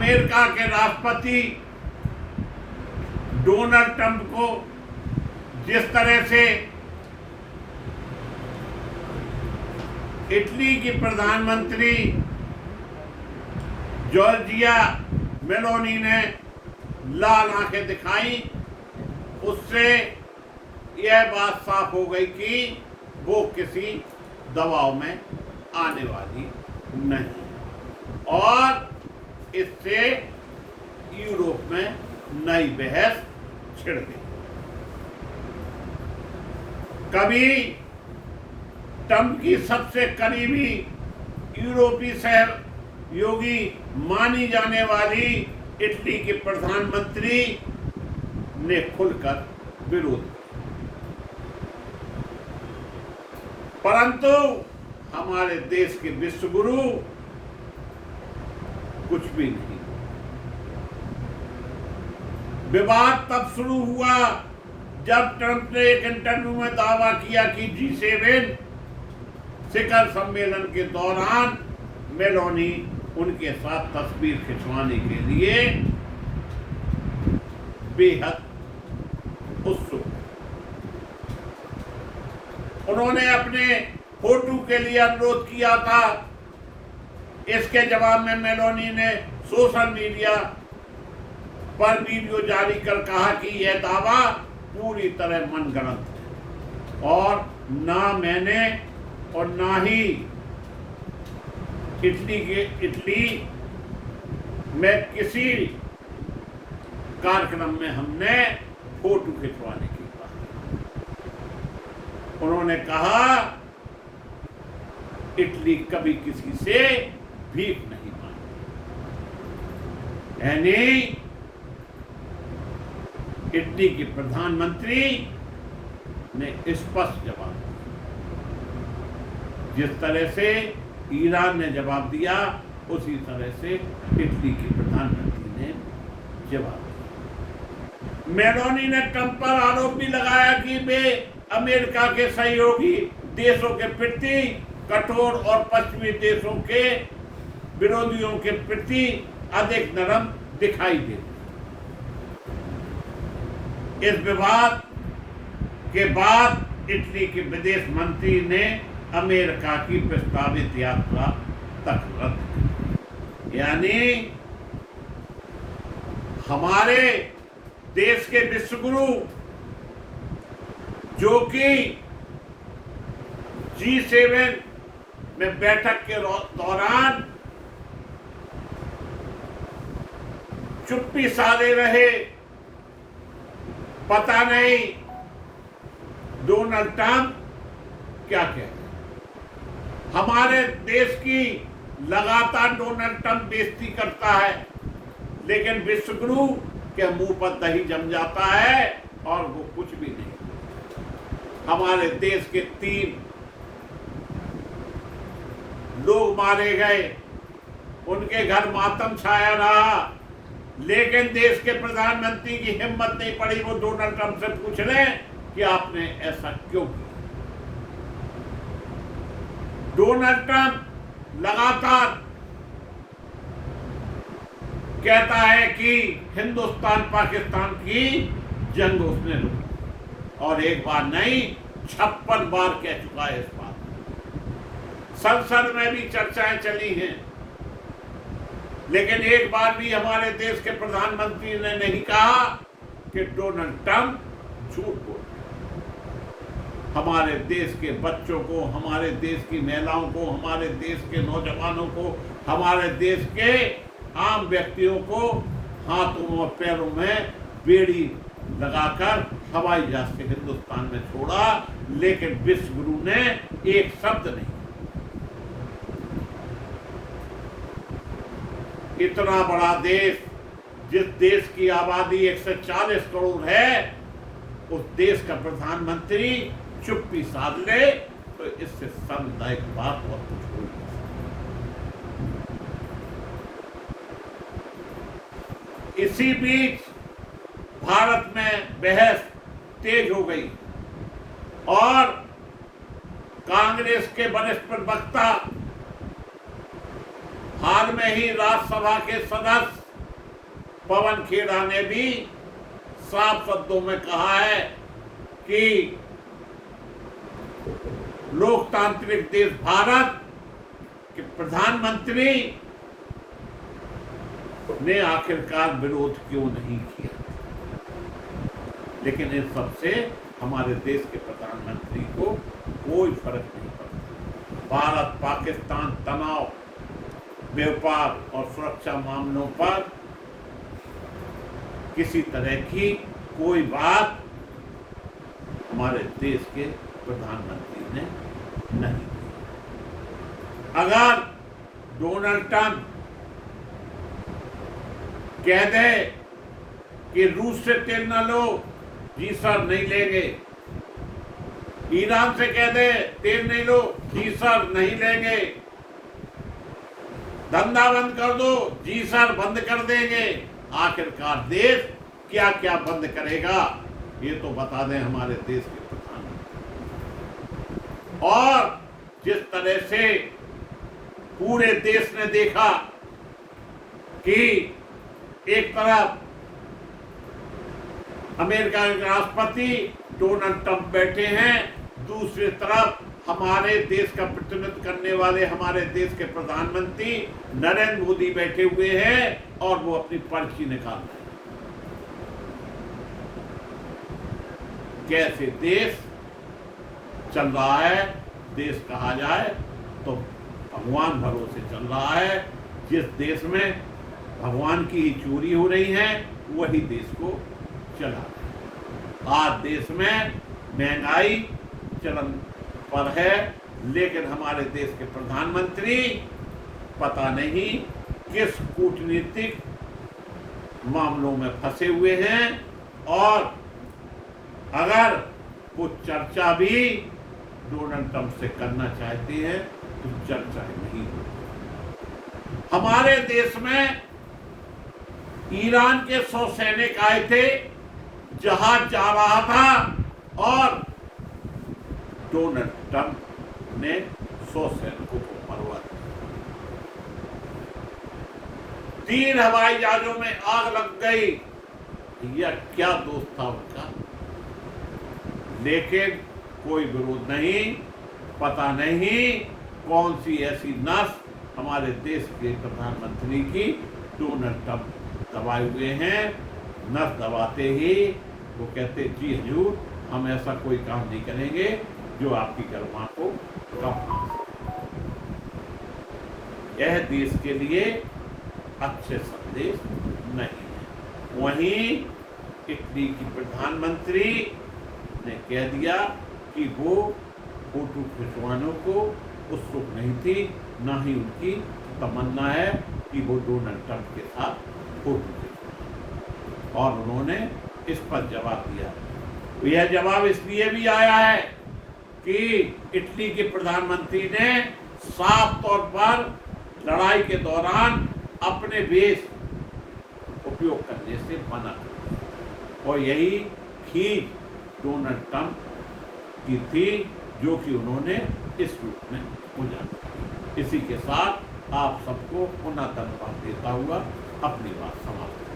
America के राष्ट्रपति Donald Trump को जिस तरह से इटली की प्रधानमंत्री जॉर्जिया मेलोनी ने लाल आंखें दिखाई, उससे यह बात साफ हो गई कि वो किसी दबाव में आने वाली नहीं, और इससे यूरोप में नई बहस छिड़ गई। कभी ट्रंप की सबसे करीबी यूरोपीय सहयोगी मानी जाने वाली इटली के प्रधानमंत्री ने खुलकर विरोध किया, परंतु हमारे देश के विश्वगुरु कुछ भी नहीं। विवाद तब शुरू हुआ जब ट्रंप ने एक इंटरव्यू में दावा किया कि G7 शिखर सम्मेलन के दौरान मेलोनी उनके साथ तस्वीर खिंचवाने के लिए बेहद उत्सुक। उन्होंने अपने फोटो के लिए अनुरोध किया था। इसके जवाब में मेलोनी ने सोशल मीडिया पर वीडियो जारी कर कहा कि यह दावा पूरी तरह मनगढ़ंत है और ना मैंने और ना ही इटली में किसी कार्यक्रम में हमने फोटो खिंचवाने की बात। उन्होंने कहा इटली कभी किसी से भीख नहीं मांगी, यानी इटली की प्रधानमंत्री ने स्पष्ट जवाब दिया। जिस तरह से ईरान ने जवाब दिया, उसी तरह से इटली की प्रधानमंत्री ने जवाब दिया। मेलोनी ने ट्रंप पर आरोप भी लगाया कि वे अमेरिका के सहयोगी देशों के प्रति कठोर और पश्चिमी देशों के विरोधियों के प्रति अधिक नरम दिखाई देते। इस विवाद के बाद इटली के विदेश मंत्री ने अमेरिका की प्रस्तावित यात्रा तक रद्द की। यानी हमारे देश के विश्वगुरु जो कि G7 में बैठक के दौरान चुप्पी साधे रहे, पता नहीं डोनाल्ड ट्रंप क्या कहते। हमारे देश की लगातार डोनाल्ड ट्रंप बेइज्जती करता है, लेकिन विश्वगुरु के मुंह पर दही जम जाता है और वो कुछ भी नहीं। हमारे देश के 3 लोग मारे गए, उनके घर मातम छाया रहा, लेकिन देश के प्रधानमंत्री की हिम्मत नहीं पड़ी वो डोनाल्ड ट्रंप से पूछ लें कि आपने ऐसा क्यों किया। डोनाल्ड ट्रंप लगातार कहता है कि हिंदुस्तान पाकिस्तान की जंग उसने रोकी, और एक बार नहीं 56 बार कह चुका है इस बात। संसद में भी चर्चाएं चली हैं, लेकिन एक बार भी हमारे देश के प्रधानमंत्री ने नहीं कहा कि डोनाल्ड ट्रंप झूठ बोल। हमारे देश के बच्चों को, हमारे देश की महिलाओं को, हमारे देश के नौजवानों को, हमारे देश के आम व्यक्तियों को हाथों और पैरों में बेड़ी लगाकर हवाई जहाज से हिंदुस्तान में छोड़ा, लेकिन विश्वगुरु ने एक शब्द नहीं। इतना बड़ा देश, जिस देश की आबादी 140 करोड़ है, उस देश का प्रधानमंत्री चुप्पी साध ले तो इससे शर्मदायक बात और कुछ हो नहीं। इसी बीच भारत में बहस तेज हो गई और कांग्रेस के वरिष्ठ प्रवक्ता, हाल में ही राज्यसभा के सदस्य पवन खेड़ा ने भी साफ शब्दों में कहा है कि लोकतांत्रिक देश भारत के प्रधानमंत्री ने आखिरकार विरोध क्यों नहीं किया। लेकिन इन सबसे हमारे देश के प्रधानमंत्री को कोई फर्क नहीं पड़ता। भारत पाकिस्तान तनाव, व्यापार और सुरक्षा मामलों पर किसी तरह की कोई बात हमारे देश के प्रधानमंत्री ने नहीं की। अगर डोनाल्ड ट्रंप कह दे कि रूस से तेल न लो, जी सर नहीं लेंगे। ईरान से कह दे तेल नहीं लो, जी सर नहीं लेंगे। धंधा बंद कर दो, जी सर बंद कर देंगे। आखिरकार देश क्या क्या बंद करेगा ये तो बता दें हमारे देश के प्रधानमंत्री। और जिस तरह से पूरे देश ने देखा कि एक तरफ अमेरिका के राष्ट्रपति डोनाल्ड ट्रंप बैठे हैं, दूसरी तरफ हमारे देश का प्रतिनिधित्व करने वाले हमारे देश के प्रधानमंत्री नरेंद्र मोदी बैठे हुए हैं और वो अपनी पर्ची निकाल रहे हैं। कैसे देश चल रहा है, देश कहा जाए तो भगवान भरोसे चल रहा है। जिस देश में भगवान की ही चोरी हो रही है वही देश को चला रहा है। आज देश में महंगाई चरम पर है, लेकिन हमारे देश के प्रधानमंत्री पता नहीं किस कूटनीतिक मामलों में फंसे हुए हैं और अगर कुछ चर्चा भी डोनाल्ड ट्रंप से करना चाहते हैं तो चर्चा नहीं होती। हमारे देश में ईरान के 100 सैनिक आए थे, जहाज जा रहा था और डोनाल्ड ट्रंप ने 100 सैनिकों को मरवा दिया। 3 हवाई जहाजों में आग लग गई। यह क्या दोस्त था उनका, लेकिन कोई विरोध नहीं। पता नहीं कौन सी ऐसी नस हमारे देश के प्रधानमंत्री की डोनाल्ड ट्रंप दबाए हुए हैं। नस दबाते ही वो कहते जी हजूर हम ऐसा कोई काम नहीं करेंगे जो आपकी गरिमा को कम। यह देश के लिए अच्छे संदेश नहीं है। वहीं इटली की प्रधानमंत्री ने कह दिया कि वो फोटो खिंचवानों को उत्सुक नहीं थी, ना ही उनकी तमन्ना है कि वो डोनाल्ड ट्रंप के साथ फोटो खिंचवाएं। और उन्होंने इस पर जवाब दिया। यह जवाब इसलिए भी आया है कि इटली के प्रधानमंत्री ने साफ तौर पर लड़ाई के दौरान अपने वेश उपयोग करने से मना कर, और यही खींच डोनाल्ड ट्रंप की थी जो कि उन्होंने इस रूप में उजागर। इसी के साथ आप सबको पुनः धन्यवाद देता हुआ अपनी बात समाप्त